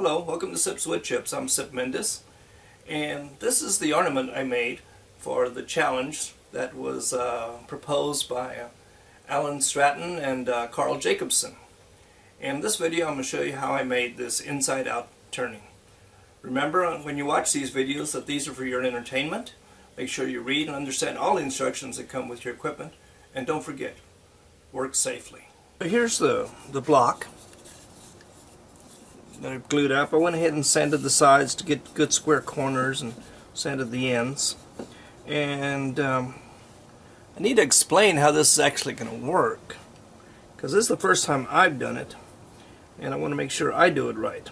Hello, welcome to Sips with Chips. I'm Sip Mendez, and this is the ornament I made for the challenge that was proposed by Alan Stratton and Carl Jacobson. In this video I'm going to show you how I made this inside-out turning. Remember when you watch these videos that these are for your entertainment. Make sure you read and understand all the instructions that come with your equipment, and don't forget, work safely. Here's the block that I've glued up. I went ahead and sanded the sides to get good square corners and sanded the ends. And I need to explain how this is actually going to work, because this is the first time I've done it, and I want to make sure I do it right.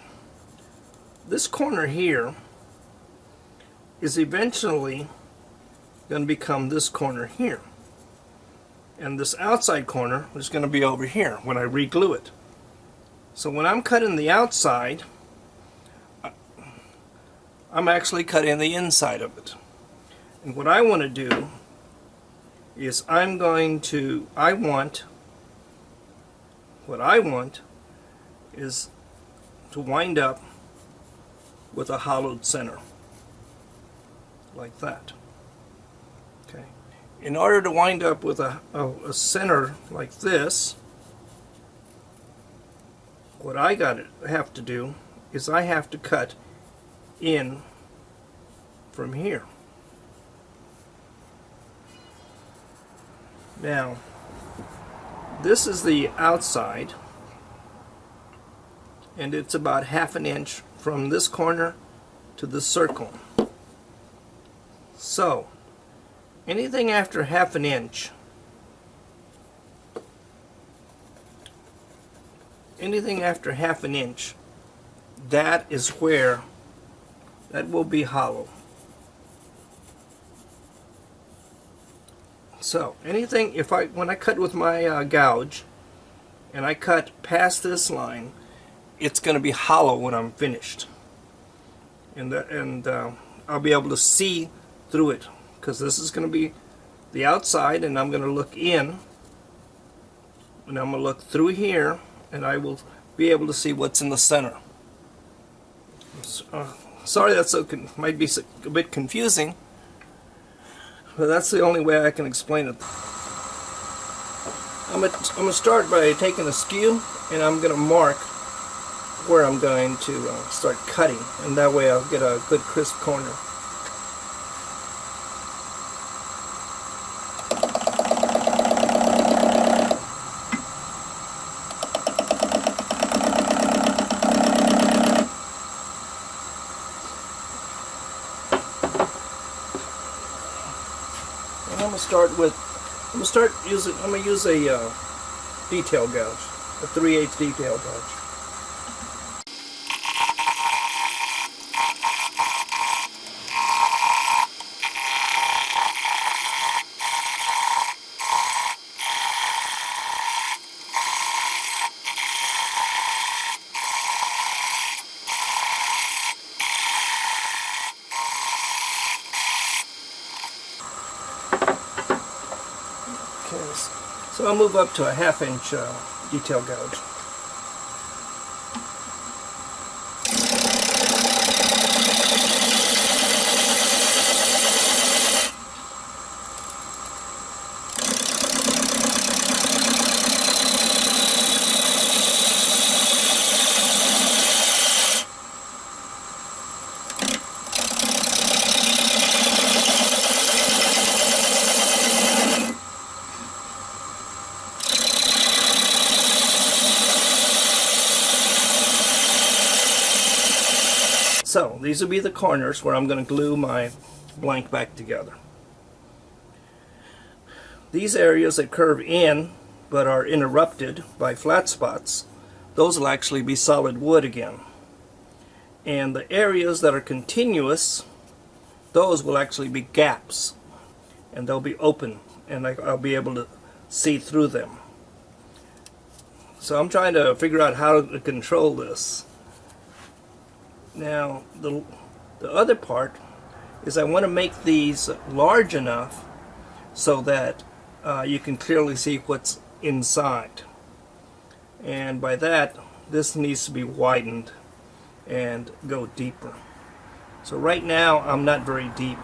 This corner here is eventually going to become this corner here, and this outside corner is going to be over here when I re-glue it. So when I'm cutting the outside, I'm actually cutting the inside of it. And what I want to do is what I want is to wind up with a hollowed center, like that. Okay. In order to wind up with a center like this, what I have to do is I have to cut in from here. Now, this is the outside, and it's about 1/2 inch from this corner to the circle. So, anything after 1/2 inch, that is where that will be hollow. So anything, when I cut with my gouge and I cut past this line, it's going to be hollow when I'm finished, and I'll be able to see through it, because this is going to be the outside, and I'm going to look in, and I'm going to look through here, and I will be able to see what's in the center. Sorry that might be a bit confusing, but that's the only way I can explain it. I'm gonna start by taking a skew, and I'm gonna mark where I'm going to start cutting, and that way I'll get a good crisp corner. I'm gonna use a detail gouge, a 3/8 detail gouge. So I'll move up to a 1/2 inch detail gouge. So these will be the corners where I'm going to glue my blank back together. These areas that curve in but are interrupted by flat spots, those will actually be solid wood again. And the areas that are continuous, those will actually be gaps, and they'll be open, and I'll be able to see through them. So I'm trying to figure out how to control this. Now, the other part is I want to make these large enough so that you can clearly see what's inside. And by that, this needs to be widened. and go deeper. So right now I'm not very deep.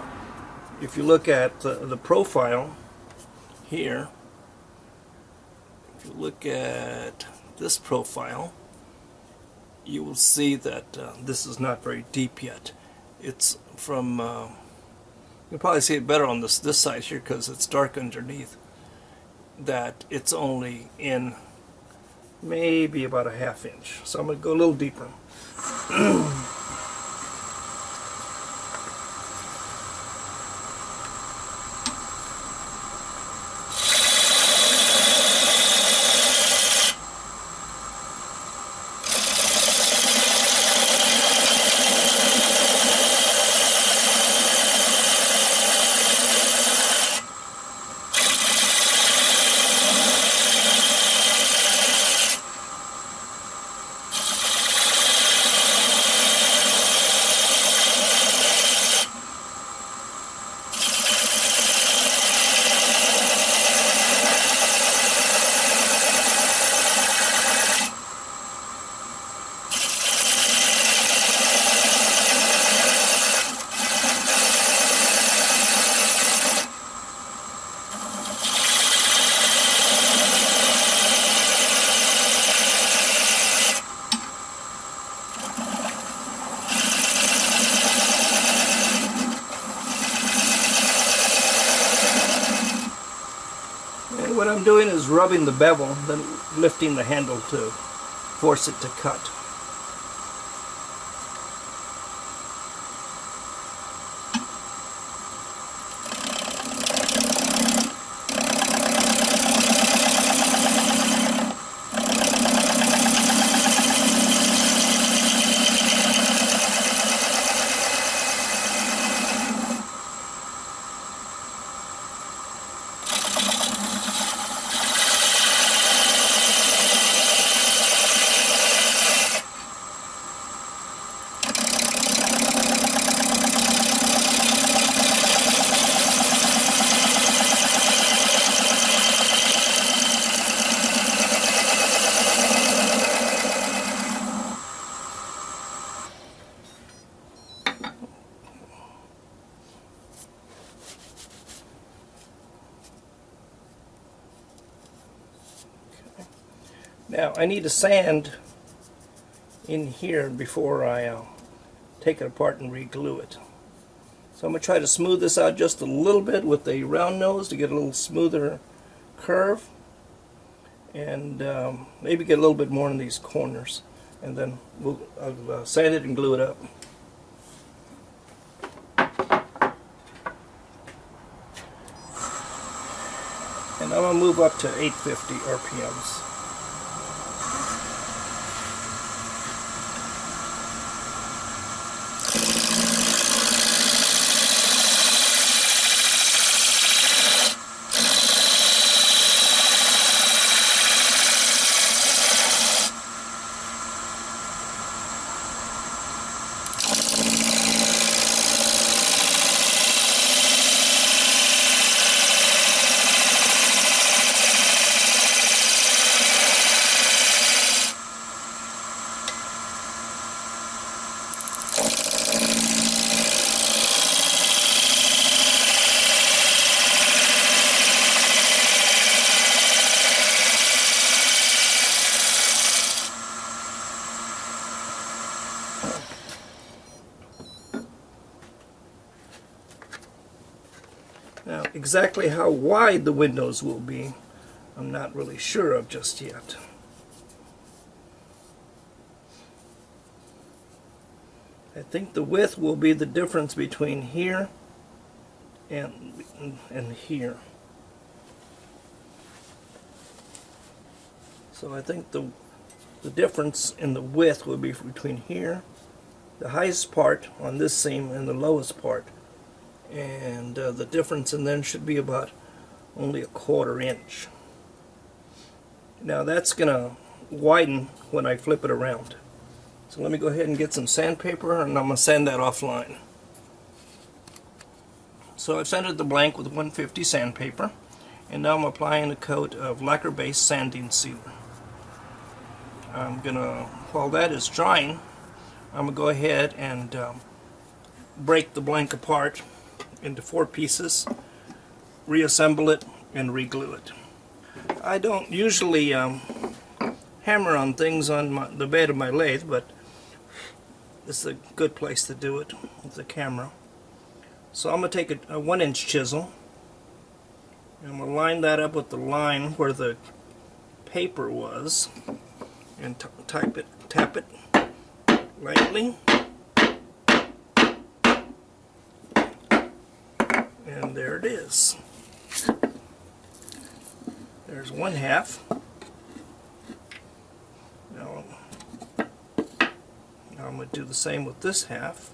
If you look at the profile here, if you look at this profile, you will see that this is not very deep yet. It's from, you'll probably see it better on this side here because it's dark underneath, that it's only in maybe about a ½ inch. So I'm going to go a little deeper. What I'm doing is rubbing the bevel, then lifting the handle to force it to cut. Now I need to sand in here before I take it apart and re-glue it. So I'm going to try to smooth this out just a little bit with a round nose to get a little smoother curve, and maybe get a little bit more in these corners, and then I'll sand it and glue it up. And I'm going to move up to 850 RPMs. Now, exactly how wide the windows will be, I'm not really sure of just yet. I think the width will be the difference between here and here. So I think the difference in the width will be between here, the highest part on this seam, and the lowest part. And the difference in them should be about only a ¼ inch. Now that's going to widen when I flip it around. So let me go ahead and get some sandpaper, and I'm going to sand that offline. So I've sanded the blank with 150 sandpaper, and now I'm applying a coat of lacquer-based sanding sealer. I'm going to, while that is drying, I'm going to go ahead and break the blank apart into 4 pieces, reassemble it, and reglue it. I don't usually hammer on things on the bed of my lathe, but this is a good place to do it with the camera. So I'm going to take a 1-inch chisel, and I'm going to line that up with the line where the paper was, and tap it lightly, and there it is. There's 1/2. Now I'm going to do the same with this half.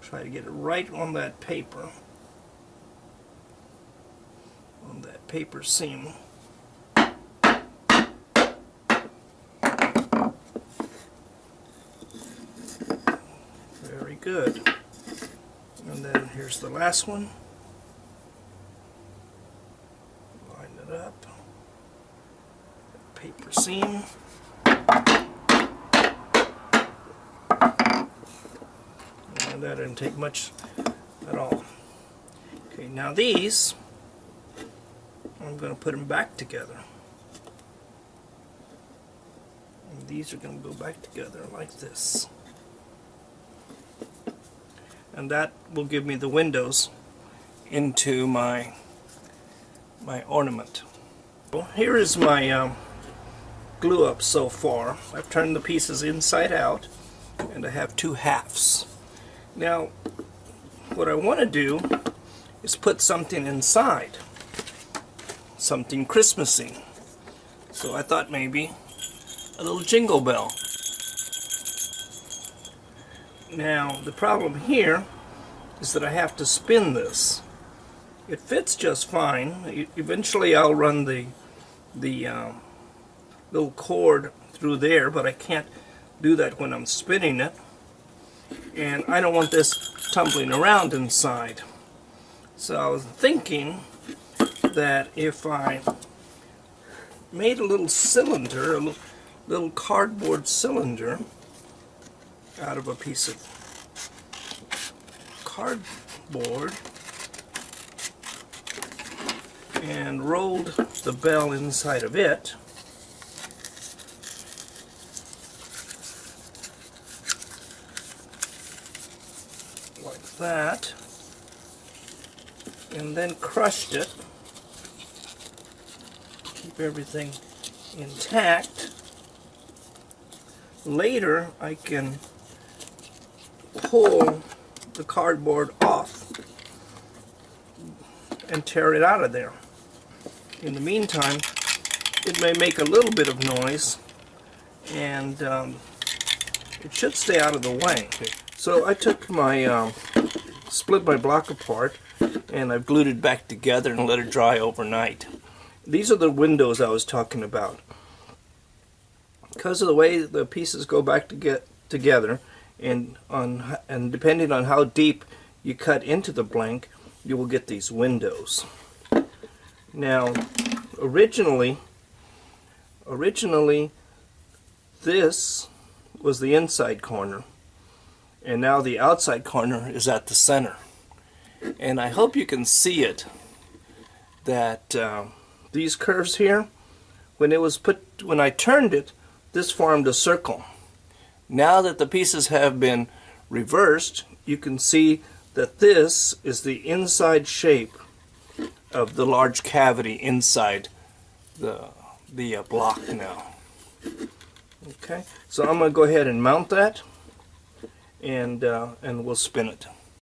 Try to get it right on that paper, on that paper seam. Very good. And then here's the last one. Line it up. Paper seam. And that didn't take much at all. Okay, now these, I'm going to put them back together. And these are going to go back together like this. And that will give me the windows into my ornament. Well, here is my glue up so far. I've turned the pieces inside out, and I have 2 halves. Now, what I want to do is put something inside, something Christmassy. So I thought maybe a little jingle bell. Now, the problem here is that I have to spin this. It fits just fine. Eventually I'll run the little cord through there, but I can't do that when I'm spinning it. And I don't want this tumbling around inside. So I was thinking that if I made a little cylinder, a little cardboard cylinder out of a piece of cardboard and rolled the bell inside of it, like that, and then crushed it, keep everything intact. Later I can pull the cardboard off and tear it out of there. In the meantime, it may make a little bit of noise, and it should stay out of the way. So I took my split my block apart, and I've glued it back together and let it dry overnight. These are the windows I was talking about. Because of the way the pieces go back to get together, and depending on how deep you cut into the blank, you will get these windows. Now, originally this was the inside corner, and now the outside corner is at the center. And I hope you can see it, that these curves here, when I turned it, this formed a circle. Now that the pieces have been reversed, you can see that this is the inside shape of the large cavity inside the block now. Okay, so I'm going to go ahead and mount that, and we'll spin it.